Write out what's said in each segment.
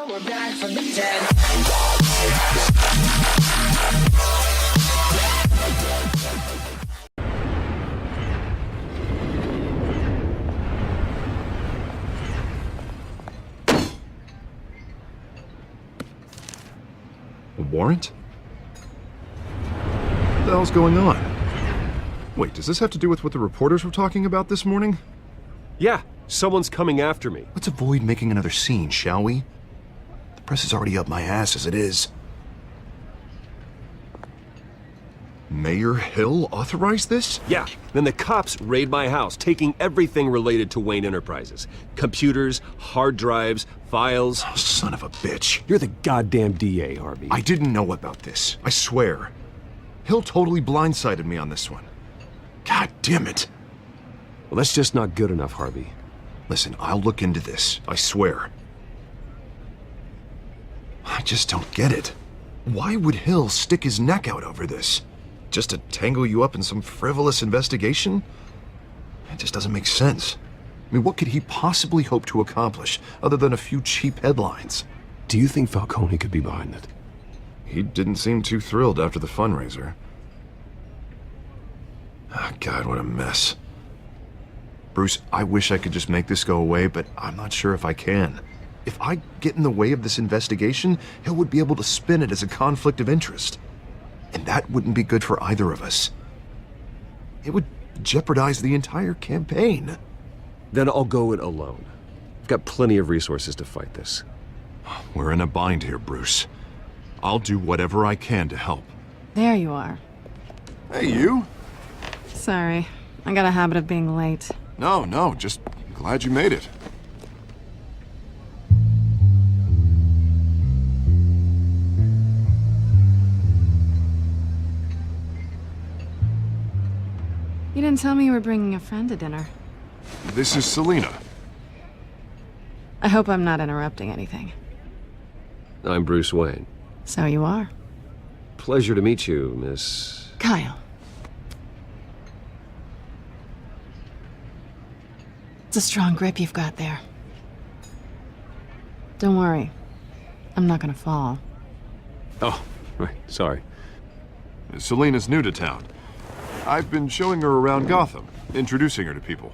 now we're back from the dead. A warrant? What the hell's going on? Wait, does this have to do with what the reporters were talking about this morning? Yeah, someone's coming after me. Let's avoid making another scene, shall we? The press is already up my ass as it is. Mayor Hill authorized this? Yeah, then the cops raid my house, taking everything related to Wayne Enterprises. Computers, hard drives, files. Oh, son of a bitch. You're the goddamn DA, Harvey. I didn't know about this, I swear. Hill totally blindsided me on this one. God damn it. Well, that's just not good enough, Harvey. Listen, I'll look into this, I swear. I just don't get it. Why would Hill stick his neck out over this? Just to tangle you up in some frivolous investigation? It just doesn't make sense. I mean, what could he possibly hope to accomplish other than a few cheap headlines? Do you think Falcone could be behind it? He didn't seem too thrilled after the fundraiser. Oh, God, what a mess. Bruce, I wish I could just make this go away, but I'm not sure if I can. If I get in the way of this investigation, Hill would be able to spin it as a conflict of interest. And that wouldn't be good for either of us. It would jeopardize the entire campaign. Then I'll go it alone. I've got plenty of resources to fight this. We're in a bind here, Bruce. I'll do whatever I can to help. There you are. Hey, you? Sorry, I got a habit of being late. No, just glad you made it. You didn't tell me you were bringing a friend to dinner. This is Selena. I hope I'm not interrupting anything. I'm Bruce Wayne. So you are. Pleasure to meet you, Miss... Kyle. It's a strong grip you've got there. Don't worry. I'm not gonna fall. Oh, right, sorry. Selena's new to town. I've been showing her around Gotham, introducing her to people.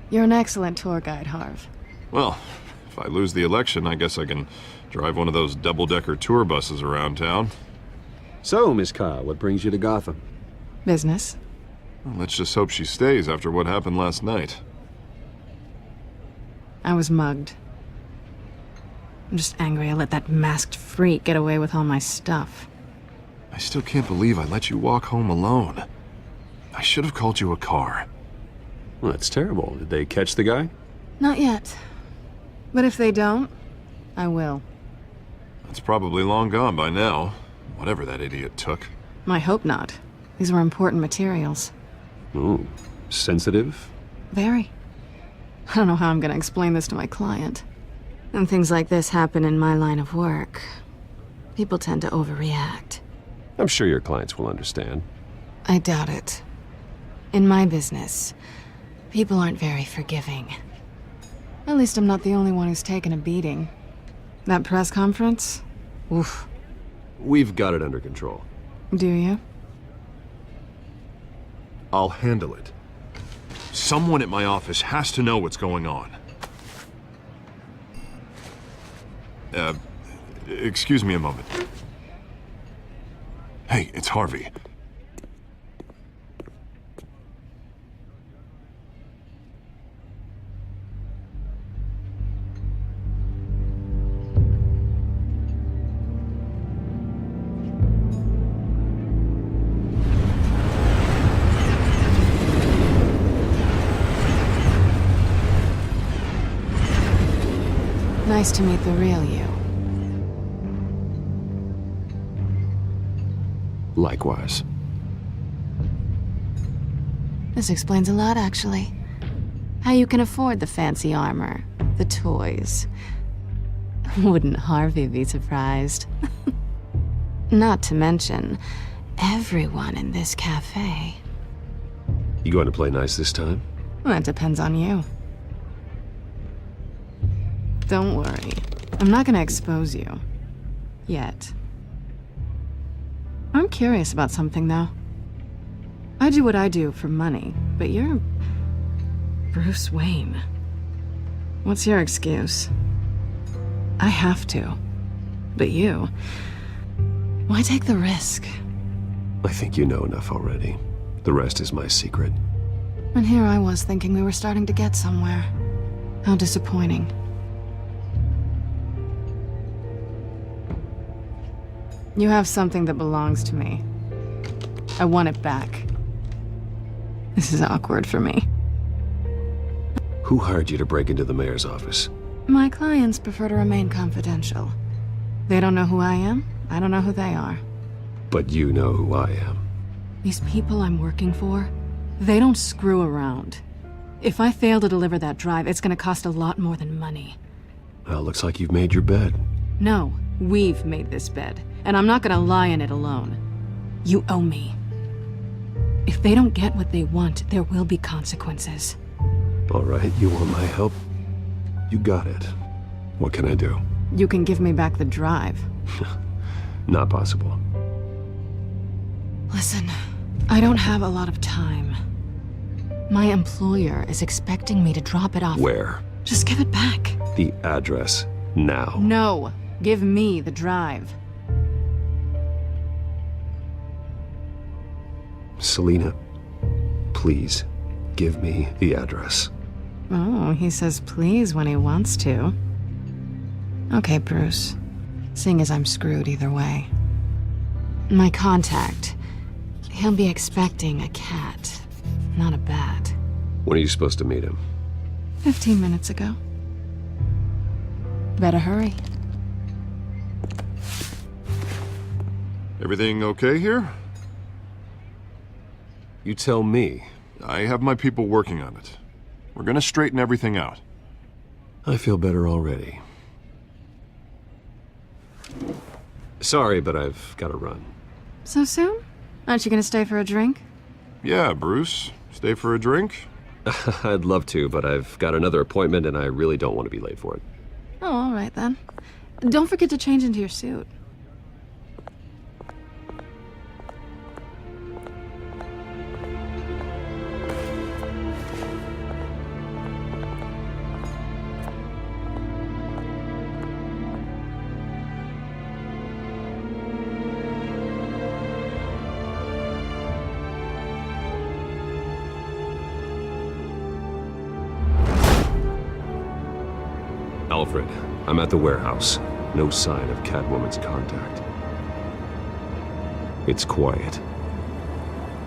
You're an excellent tour guide, Harv. Well, if I lose the election, I guess I can drive one of those double-decker tour buses around town. So, Miss Kyle, what brings you to Gotham? Business. Well, let's just hope she stays after what happened last night. I was mugged. I'm just angry I let that masked freak get away with all my stuff. I still can't believe I let you walk home alone. I should have called you a car. Well, that's terrible. Did they catch the guy? Not yet. But if they don't, I will. It's probably long gone by now, whatever that idiot took. I hope not. These were important materials. Ooh, sensitive? Very. I don't know how I'm gonna explain this to my client. And things like this happen in my line of work. People tend to overreact. I'm sure your clients will understand. I doubt it. In my business, people aren't very forgiving. At least I'm not the only one who's taken a beating. That press conference? Oof. We've got it under control. Do you? I'll handle it. Someone at my office has to know what's going on. Excuse me a moment. Hey, it's Harvey. Nice to meet the real you. Likewise. This explains a lot, actually. How you can afford the fancy armor, the toys. Wouldn't Harvey be surprised? Not to mention, everyone in this cafe. You going to play nice this time? Well, that depends on you. Don't worry. I'm not gonna expose you. Yet. I'm curious about something, though. I do what I do for money, but you're... Bruce Wayne. What's your excuse? I have to. But you... Why take the risk? I think you know enough already. The rest is my secret. And here I was thinking we were starting to get somewhere. How disappointing. You have something that belongs to me. I want it back. This is awkward for me. Who hired you to break into the mayor's office? My clients prefer to remain confidential. They don't know who I am. I don't know who they are. But you know who I am. These people I'm working for, they don't screw around. If I fail to deliver that drive, it's gonna cost a lot more than money. Well, looks like you've made your bed. No, we've made this bed, and I'm not gonna lie in it alone. You owe me. If they don't get what they want, there will be consequences. All right, you want my help? You got it. What can I do? You can give me back the drive. Not possible. Listen, I don't have a lot of time. My employer is expecting me to drop it off. Where? Just give it back. The address, now. No, give me the drive. Selina, please, give me the address. Oh, he says please when he wants to. Okay, Bruce. Seeing as I'm screwed either way. My contact. He'll be expecting a cat, not a bat. When are you supposed to meet him? 15 minutes ago. Better hurry. Everything okay here? You tell me. I have my people working on it. We're gonna straighten everything out. I feel better already. Sorry, but I've got to run. So soon? Aren't you gonna stay for a drink? Yeah, Bruce. Stay for a drink? I'd love to, but I've got another appointment and I really don't want to be late for it. Oh, all right then. Don't forget to change into your suit. Alfred, I'm at the warehouse. No sign of Catwoman's contact. It's quiet.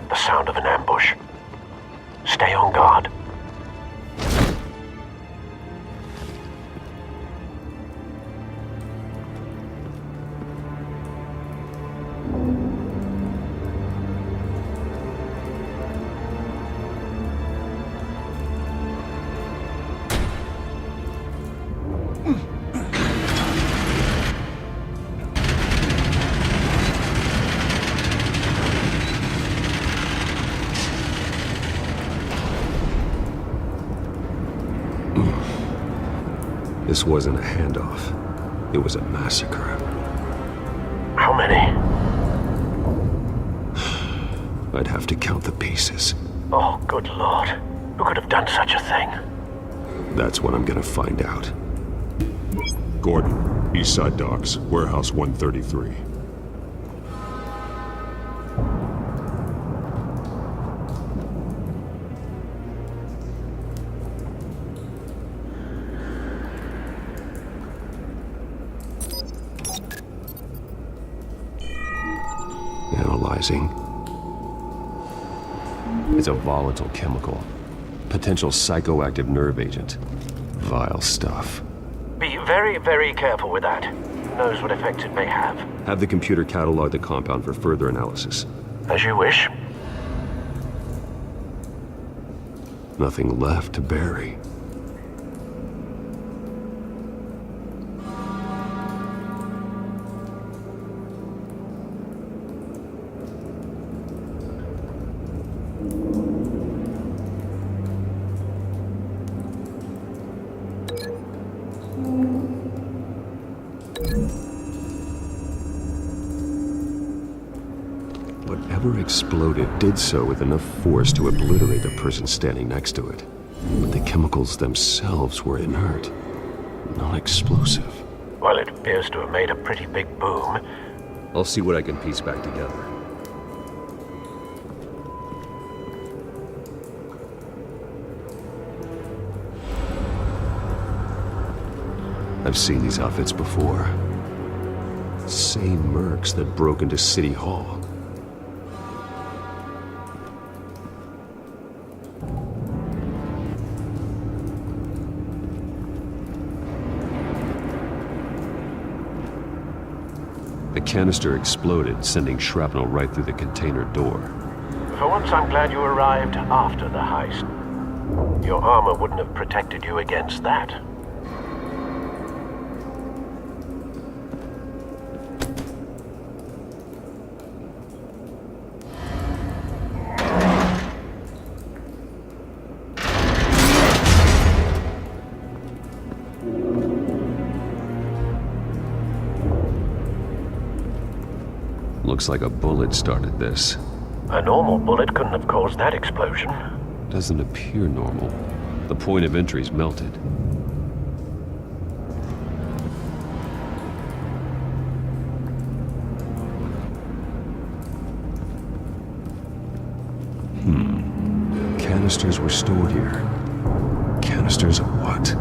The sound of an ambush. Stay on guard. This wasn't a handoff. It was a massacre. How many? I'd have to count the pieces. Oh, good lord. Who could have done such a thing? That's what I'm gonna find out. Gordon, Eastside Docks, Warehouse 133. Analyzing. It's a volatile chemical. Potential psychoactive nerve agent. Vile stuff. Be very, very careful with that. Who knows what effect it may have. Have the computer catalog the compound for further analysis. As you wish. Nothing left to bury. whatever exploded did so with enough force to obliterate the person standing next to it. But the chemicals themselves were inert, not explosive. Well, it appears to have made a pretty big boom. I'll see what I can piece back together. I've seen these outfits before. Same mercs that broke into City Hall. The canister exploded, sending shrapnel right through the container door. For once, I'm glad you arrived after the heist. Your armor wouldn't have protected you against that. Looks like a bullet started this. A normal bullet couldn't have caused that explosion. Doesn't appear normal. The point of entry's melted. Canisters were stored here. Canisters of what?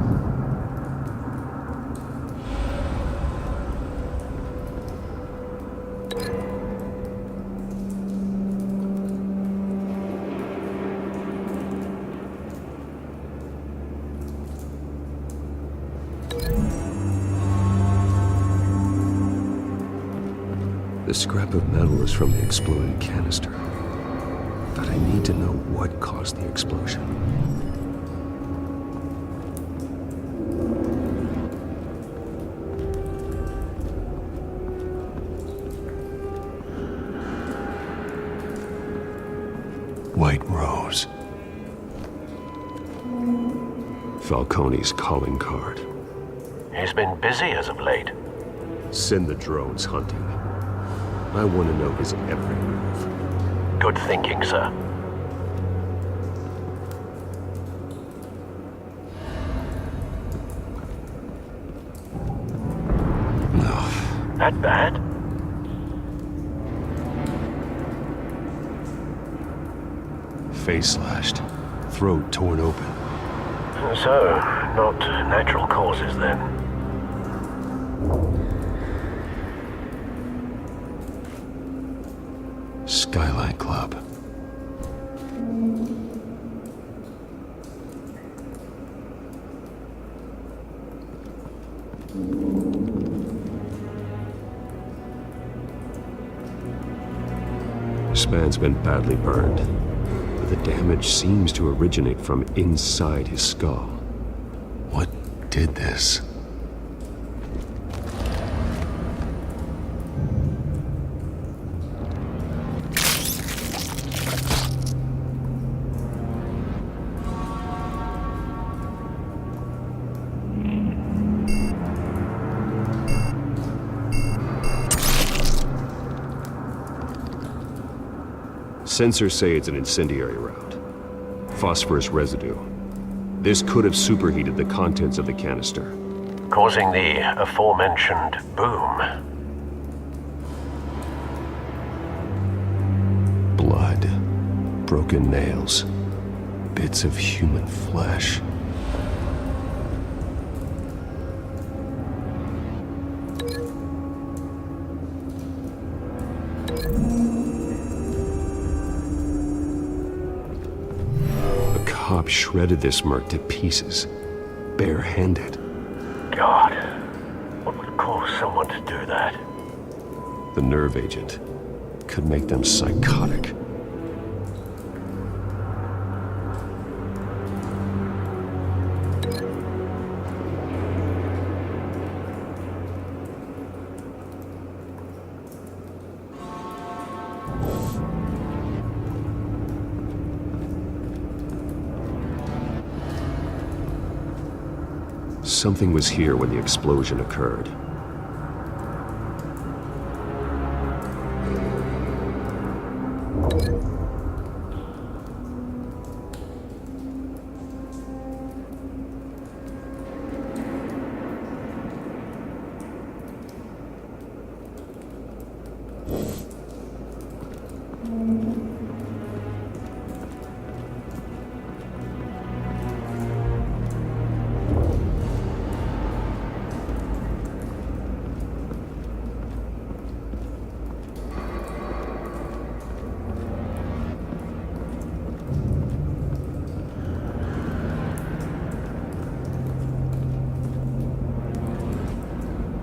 The scrap of metal is from the exploded canister. But I need to know what caused the explosion. White Rose. Falcone's calling card. He's been busy as of late. Send the drones hunting. I want to know his every move. Good thinking, sir. No. That bad? Face slashed. Throat torn open. So, not natural causes then. Skyline Club. This man's been badly burned, but the damage seems to originate from inside his skull. What did this? Sensors say it's an incendiary round. Phosphorus residue. This could have superheated the contents of the canister. Causing the aforementioned boom. Blood. Broken nails. Bits of human flesh. Cop shredded this merc to pieces, bare-handed. God, what would cause someone to do that? The nerve agent could make them psychotic. Something was here when the explosion occurred.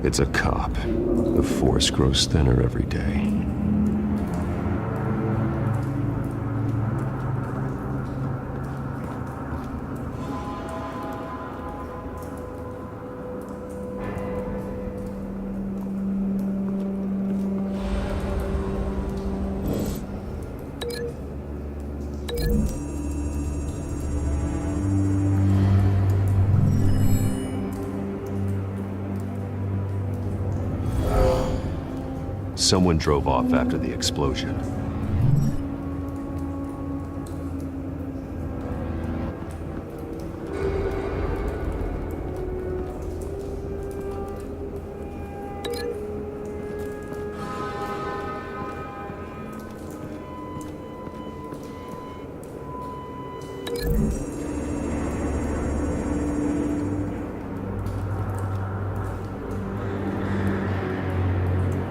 It's a cop. The force grows thinner every day. Someone drove off after the explosion.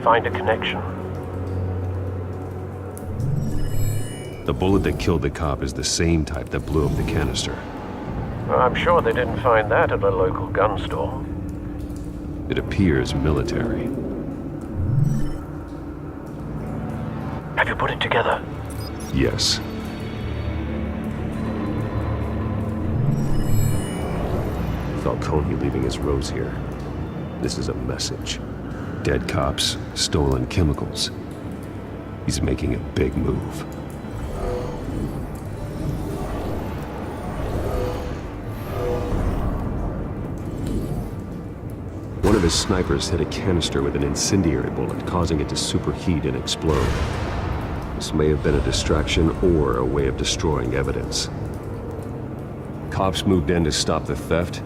Find a connection. The bullet that killed the cop is the same type that blew up the canister. I'm sure they didn't find that at a local gun store. It appears military. Have you put it together? Yes. Falcone leaving his rose here. This is a message. Dead cops, stolen chemicals. He's making a big move. One of his snipers hit a canister with an incendiary bullet, causing it to superheat and explode. This may have been a distraction or a way of destroying evidence. Cops moved in to stop the theft.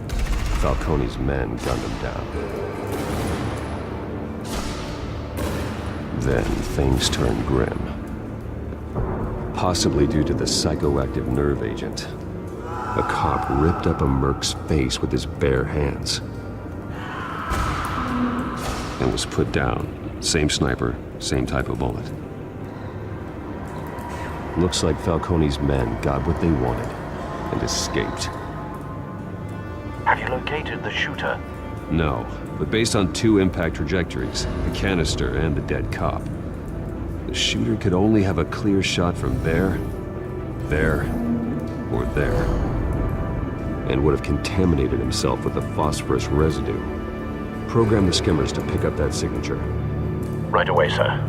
Falcone's men gunned him down. Then things turned grim. Possibly due to the psychoactive nerve agent. A cop ripped up a merc's face with his bare hands. And was put down. Same sniper, same type of bullet. Looks like Falcone's men got what they wanted and escaped. Have you located the shooter? No, but based on two impact trajectories, the canister and the dead cop, the shooter could only have a clear shot from there, or there, and would have contaminated himself with the phosphorus residue. Program the skimmers to pick up that signature. Right away, sir.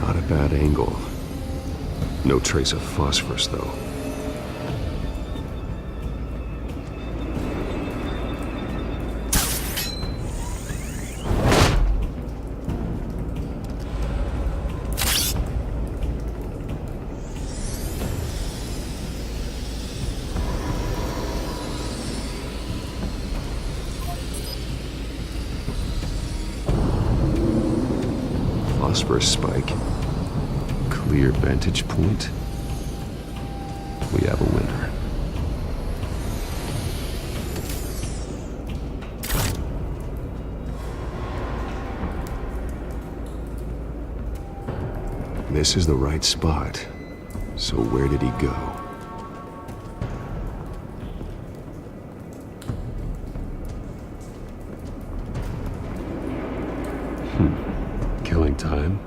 Not a bad angle. No trace of phosphorus, though. Phosphorus spike. Clear vantage point. We have a winner. This is the right spot. So where did he go? Killing time.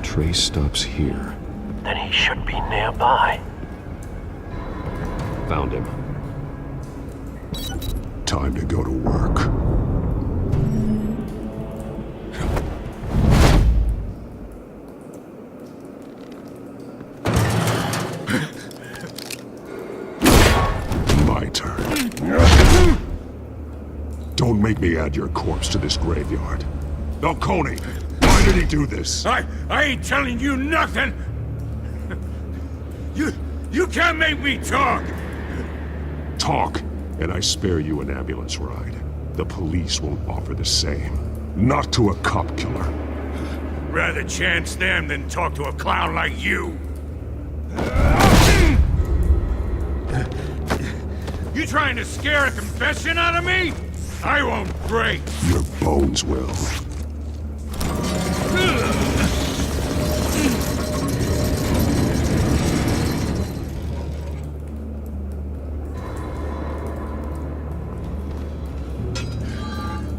Trace stops here. Then he should be nearby. Found him. Time to go to work. My turn. Don't make me add your corpse to this graveyard. Falcone, why did he do this? I ain't telling you nothing! You can't make me talk! Talk, and I spare you an ambulance ride. The police won't offer the same. Not to a cop killer. Rather chance them than talk to a clown like you. You trying to scare a confession out of me? I won't break. Your bones will.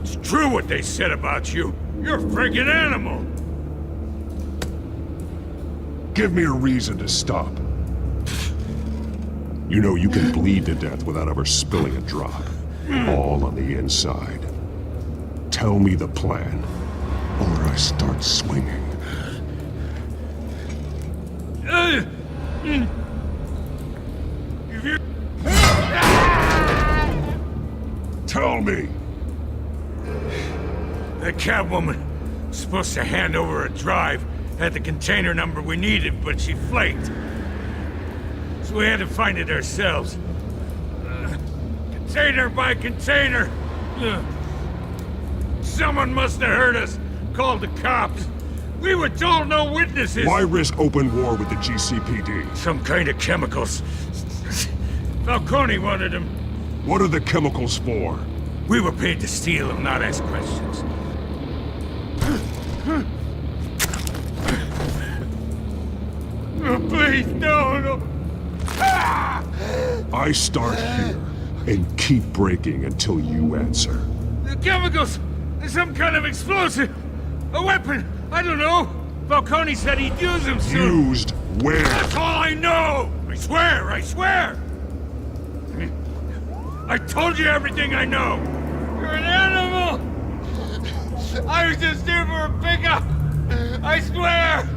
It's true what they said about you. You're a friggin' animal. Give me a reason to stop. You know you can bleed to death without ever spilling a drop. All on the inside. Tell me the plan, or I start swinging. Tell me! The Catwoman was supposed to hand over a drive, had the container number we needed, but she flaked. So we had to find it ourselves. Container by container. Someone must have heard us, called the cops. We were told no witnesses. Why risk open war with the GCPD? Some kind of chemicals. Falcone wanted them. What are the chemicals for? We were paid to steal them, not ask questions. Oh, please, no. I start here and keep breaking until you answer. The chemicals! Some kind of explosive! A weapon! I don't know! Falcone said he'd use them soon! Used where? That's all I know! I swear! I told you everything I know! You're an animal! I was just here for a pickup! I swear!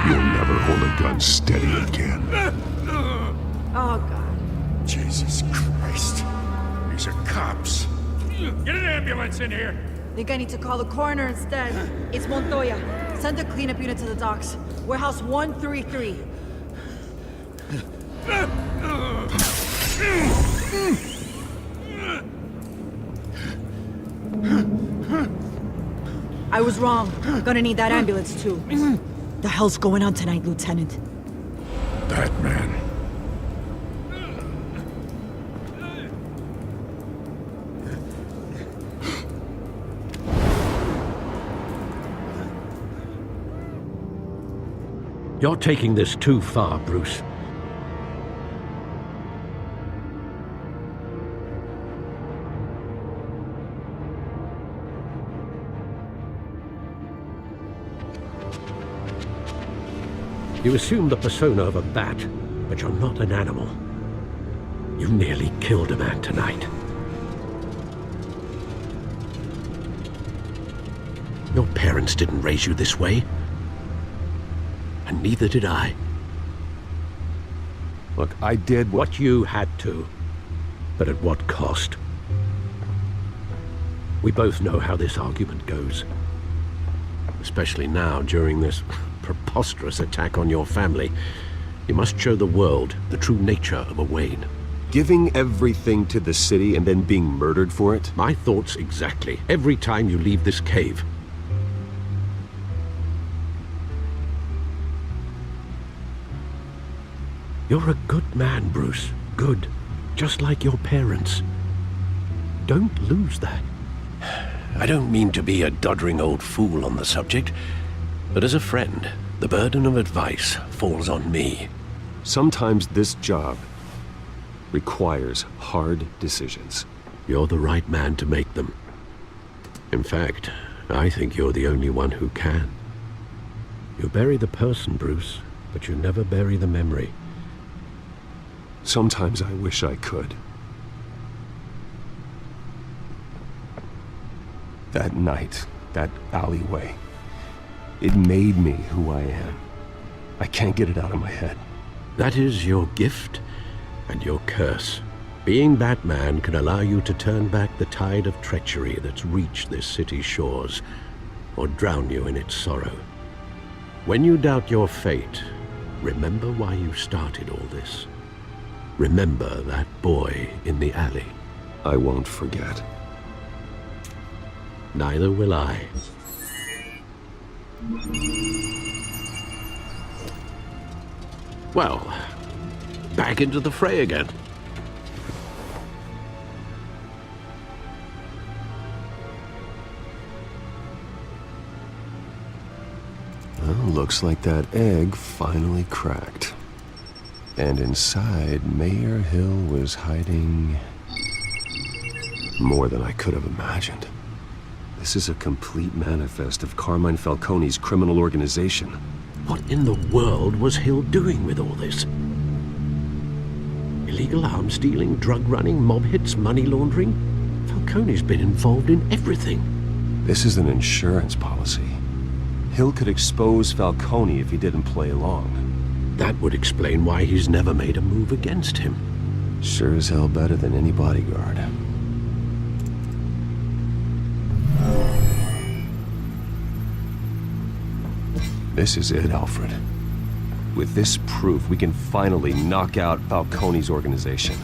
You'll never hold a gun steady again. Oh, God. Jesus Christ. These are cops. Get an ambulance in here! Think I need to call the coroner instead. It's Montoya. Send a cleanup unit to the docks. Warehouse 133. I was wrong. Gonna need that ambulance, too. The hell's going on tonight, Lieutenant? Batman. You're taking this too far, Bruce. You assume the persona of a bat, but you're not an animal. You nearly killed a man tonight. Your parents didn't raise you this way. And neither did I. Look, I did What you had to, but at what cost? We both know how this argument goes. Especially now, during this preposterous attack on your family. You must show the world the true nature of a Wayne. Giving everything to the city and then being murdered for it? My thoughts exactly. Every time you leave this cave. You're a good man, Bruce. Good. Just like your parents. Don't lose that. I don't mean to be a doddering old fool on the subject, but as a friend, the burden of advice falls on me. Sometimes this job requires hard decisions. You're the right man to make them. In fact, I think you're the only one who can. You bury the person, Bruce, but you never bury the memory. Sometimes I wish I could. That night, that alleyway, it made me who I am. I can't get it out of my head. That is your gift and your curse. Being Batman can allow you to turn back the tide of treachery that's reached this city's shores, or drown you in its sorrow. When you doubt your fate, remember why you started all this. Remember that boy in the alley. I won't forget. Neither will I. Well, back into the fray again. Well, looks like that egg finally cracked. And inside, Mayor Hill was hiding more than I could have imagined. This is a complete manifest of Carmine Falcone's criminal organization. What in the world was Hill doing with all this? Illegal arms dealing, drug running, mob hits, money laundering? Falcone's been involved in everything. This is an insurance policy. Hill could expose Falcone if he didn't play along. That would explain why he's never made a move against him. Sure as hell better than any bodyguard. This is it, Alfred. With this proof, we can finally knock out Falcone's organization.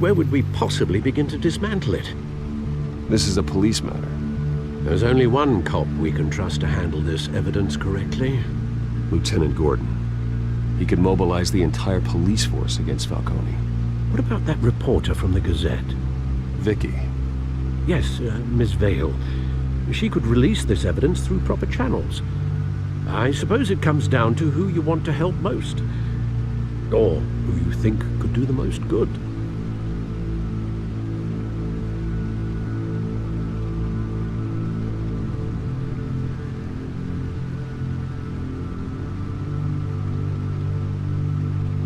Where would we possibly begin to dismantle it? This is a police matter. There's only one cop we can trust to handle this evidence correctly. Lieutenant Gordon. He could mobilize the entire police force against Falcone. What about that reporter from the Gazette? Vicky. Yes, Miss Vale. She could release this evidence through proper channels. I suppose it comes down to who you want to help most. Or who you think could do the most good.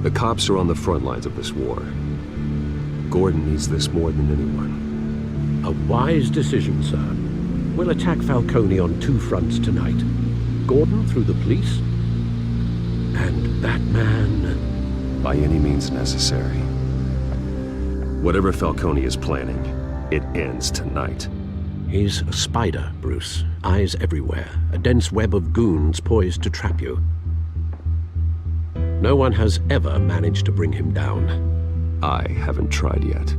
The cops are on the front lines of this war. Gordon needs this more than anyone. A wise decision, sir. We'll attack Falcone on two fronts tonight. Gordon through the police, and Batman... by any means necessary. Whatever Falcone is planning, it ends tonight. He's a spider, Bruce. Eyes everywhere. A dense web of goons poised to trap you. No one has ever managed to bring him down. I haven't tried yet.